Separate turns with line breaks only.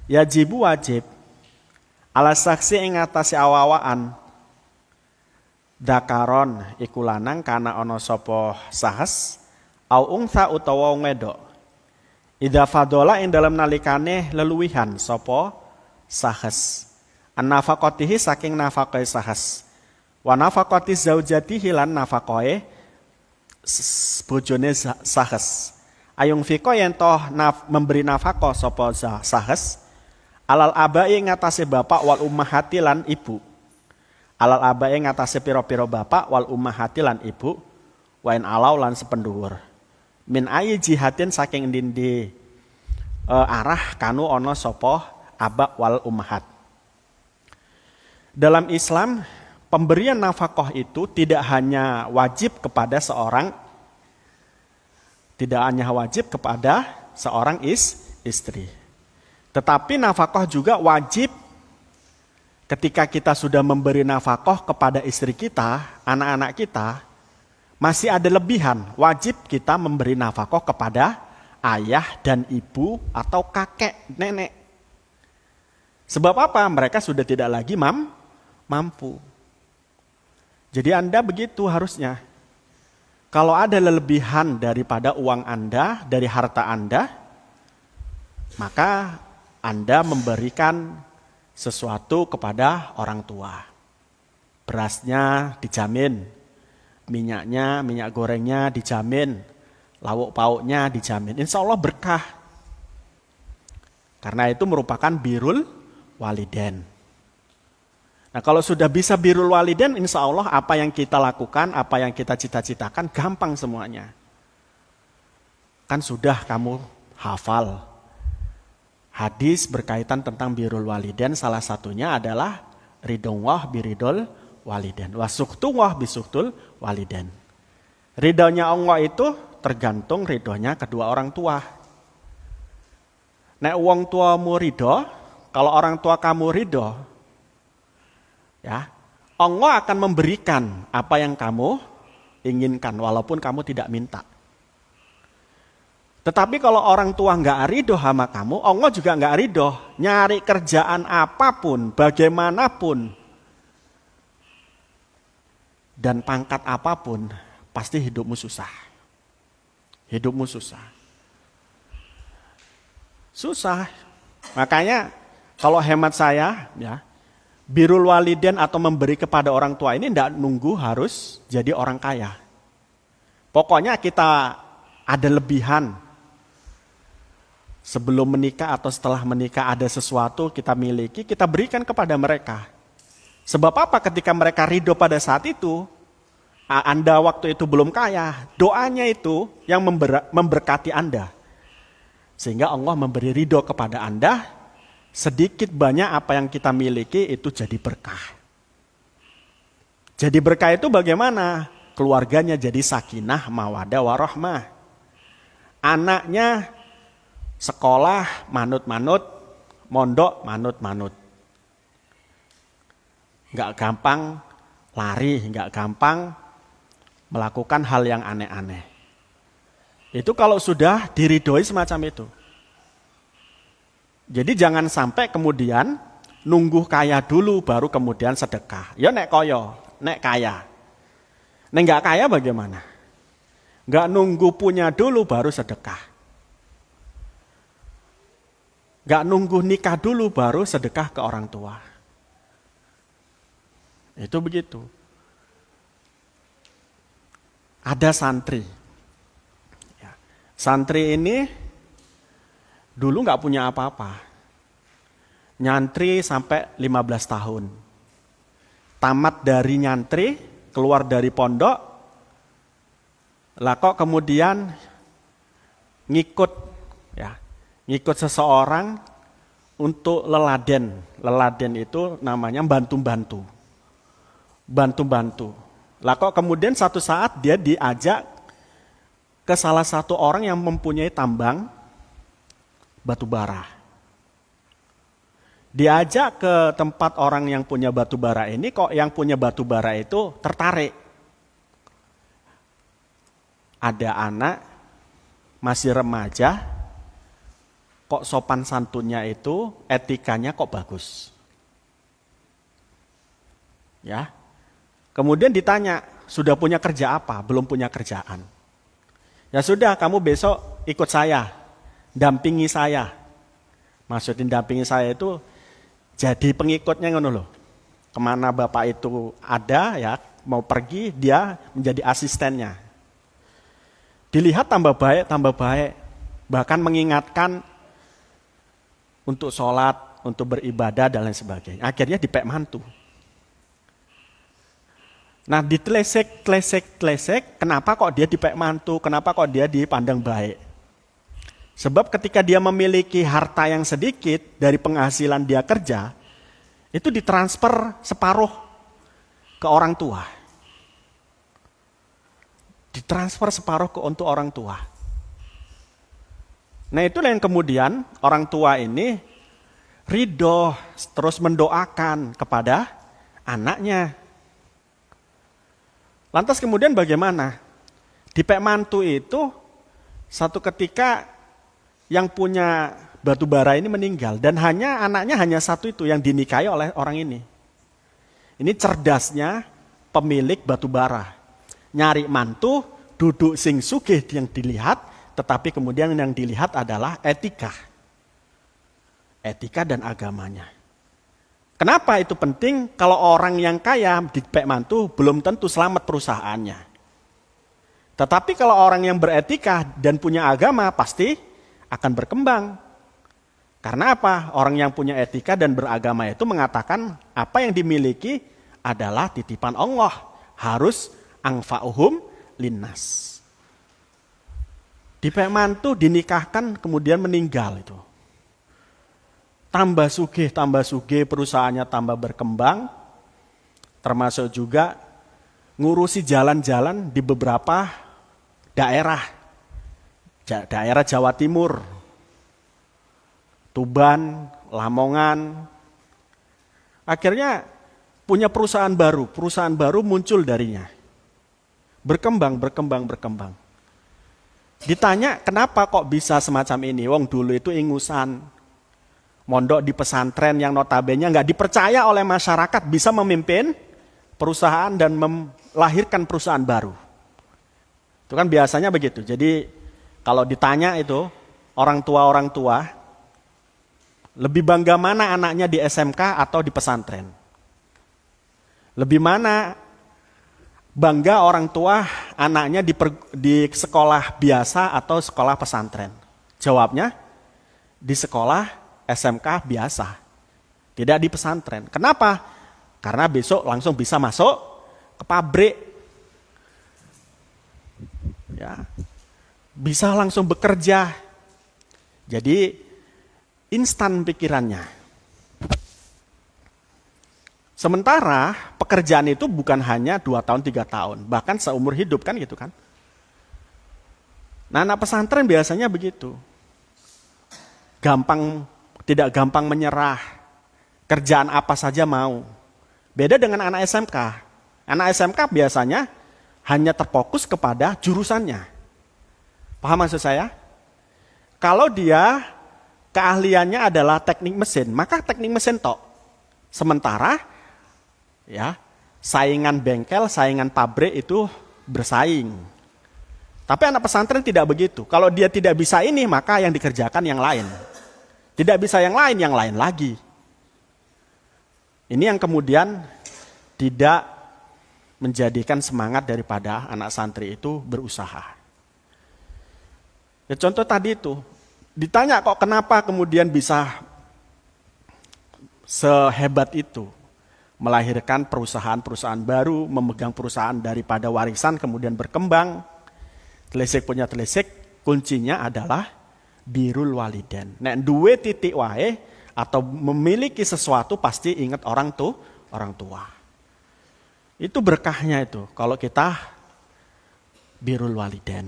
Yajibu wajib ala saksi ing ngatasi awawaan dakaron iku lanang kana ana sapa sahes au ungsa utawa wedok. Idza fadola ing dalam nalikane leluwihan sapa sahes. An-nafaqatihi saking nafaqai sahes. Wa nafaqati zaujatihi lan nafaqai bojone sahes. Ayung fiko yen toh memberi nafaqah sapa sahes alal abai ngatasé bapak wal ummahati lan ibu. Alal abai ngatasé pira-pira bapak wal ummahati lan ibu. Wain alau lan sependuwur. Min ayi jihatin saking dindi arah kanu ono sapa aba wal ummahat. Dalam Islam pemberian nafkah itu tidak hanya wajib kepada seorang istri. Tetapi nafkah juga wajib ketika kita sudah memberi nafkah kepada istri kita, anak-anak kita, masih ada lebihan, wajib kita memberi nafkah kepada ayah dan ibu atau kakek, nenek. Sebab apa? Mereka sudah tidak lagi mampu. Jadi Anda begitu harusnya. Kalau ada lebihan daripada uang Anda, dari harta Anda, maka Anda memberikan sesuatu kepada orang tua. Berasnya dijamin, minyak gorengnya dijamin, lauk pauknya dijamin. Insya Allah berkah. Karena itu merupakan birrul walidain. Nah kalau sudah bisa birrul walidain, insya Allah apa yang kita lakukan, apa yang kita cita-citakan, gampang semuanya. Kan sudah kamu hafal. Hadis berkaitan tentang birrul walidain, salah satunya adalah ridhullah biridul walidain. Wasuktuwah bisuktul walidain. Ridhonya Allah itu tergantung ridhonya kedua orang tua. Nek wong tuamu ridho, kalau orang tua kamu ridho, ya, Allah akan memberikan apa yang kamu inginkan walaupun kamu tidak minta. Tetapi kalau orang tua nggak ridho sama kamu, Allah juga nggak ridho. Nyari kerjaan apapun, bagaimanapun, dan pangkat apapun, pasti hidupmu susah. Hidupmu susah. Susah. Makanya kalau hemat saya, ya, birrul walidain atau memberi kepada orang tua ini tidak nunggu harus jadi orang kaya. Pokoknya kita ada lebihan. Sebelum menikah atau setelah menikah ada sesuatu kita miliki, kita berikan kepada mereka. Sebab apa? Ketika mereka ridho pada saat itu, Anda waktu itu belum kaya, doanya itu yang memberkati Anda. Sehingga Allah memberi ridho kepada Anda, sedikit banyak apa yang kita miliki itu jadi berkah. Jadi berkah itu bagaimana? Keluarganya jadi sakinah, mawadah, warahmah. Anaknya sekolah manut-manut, mondok manut-manut. Nggak gampang lari, nggak gampang melakukan hal yang aneh-aneh. Itu kalau sudah diridhoi semacam itu. Jadi jangan sampai kemudian nunggu kaya dulu baru kemudian sedekah. Ya nek koyo, nek kaya. Nek nggak kaya bagaimana? Nggak nunggu punya dulu baru sedekah. Nggak nunggu nikah dulu baru sedekah ke orang tua. Itu begitu. Ada santri. Ya. Santri ini dulu nggak punya apa-apa. Nyantri sampai 15 tahun. Tamat dari nyantri, keluar dari pondok, lah kok kemudian ngikut seseorang untuk leladen. Leladen itu namanya bantu-bantu. Lah kok kemudian satu saat dia diajak ke salah satu orang yang mempunyai tambang batu bara. Diajak ke tempat orang yang punya batu bara ini, kok yang punya batu bara itu tertarik. Ada anak, masih remaja, kok sopan santunnya itu, etikanya kok bagus. Ya. Kemudian ditanya, sudah punya kerja apa? Belum punya kerjaan. Ya sudah, kamu besok ikut saya, dampingi saya. Maksudnya dampingi saya itu jadi pengikutnya ngono loh. Kemana bapak itu ada ya, mau pergi dia menjadi asistennya. Dilihat tambah baik, bahkan mengingatkan untuk sholat, untuk beribadah dan lain sebagainya. Akhirnya dipek mantu. Nah ditelesek, kenapa kok dia dipek mantu, kenapa kok dia dipandang baik? Sebab ketika dia memiliki harta yang sedikit dari penghasilan dia kerja, itu ditransfer separuh ke orang tua. Ditransfer separuh untuk orang tua. Nah itulah yang kemudian orang tua ini ridho, terus mendoakan kepada anaknya. Lantas kemudian bagaimana? Dipek mantu itu satu ketika yang punya batu bara ini meninggal. Dan anaknya hanya satu itu yang dinikahi oleh orang ini. Ini cerdasnya pemilik batu bara. Nyari mantu, duduk sing sugih yang dilihat, tetapi kemudian yang dilihat adalah etika. Etika dan agamanya. Kenapa itu penting? Kalau orang yang kaya dipek mantu belum tentu selamat perusahaannya. Tetapi kalau orang yang beretika dan punya agama pasti akan berkembang. Karena apa? Orang yang punya etika dan beragama itu mengatakan apa yang dimiliki adalah titipan Allah. Harus angfa'uhum linnas. Dipek mantu dinikahkan kemudian meninggal itu. Tambah sugih, perusahaannya tambah berkembang, termasuk juga ngurusi jalan-jalan di beberapa daerah Jawa Timur, Tuban, Lamongan. Akhirnya punya perusahaan baru muncul darinya. Berkembang. Ditanya kenapa kok bisa semacam ini, wong dulu itu ingusan. Mondok di pesantren yang notabene nggak dipercaya oleh masyarakat bisa memimpin perusahaan dan melahirkan perusahaan baru. Itu kan biasanya begitu. Jadi kalau ditanya itu orang tua lebih bangga mana anaknya di SMK atau di pesantren? Lebih mana bangga orang tua anaknya di sekolah biasa atau sekolah pesantren? Jawabnya di sekolah SMK biasa, tidak di pesantren. Kenapa? Karena besok langsung bisa masuk ke pabrik. Ya. Bisa langsung bekerja. Jadi instan pikirannya. Sementara pekerjaan itu bukan hanya 2 tahun, 3 tahun, bahkan seumur hidup kan gitu kan. Nah, anak pesantren biasanya begitu. Tidak gampang menyerah, kerjaan apa saja mau. Beda dengan anak SMK. Anak SMK biasanya hanya terfokus kepada jurusannya. Paham maksud saya? Kalau dia keahliannya adalah teknik mesin, maka teknik mesin tok. Sementara ya, saingan bengkel, saingan pabrik itu bersaing. Tapi anak pesantren tidak begitu. Kalau dia tidak bisa ini, maka yang dikerjakan yang lain. Tidak bisa yang lain lagi. Ini yang kemudian tidak menjadikan semangat daripada anak santri itu berusaha. Ya, contoh tadi itu, ditanya kok kenapa kemudian bisa sehebat itu melahirkan perusahaan-perusahaan baru, memegang perusahaan daripada warisan kemudian berkembang. Telesek punya telesek, kuncinya adalah birrul waliden. Nek duwe titik wae atau memiliki sesuatu pasti ingat orang tua. Itu berkahnya itu kalau kita birrul waliden.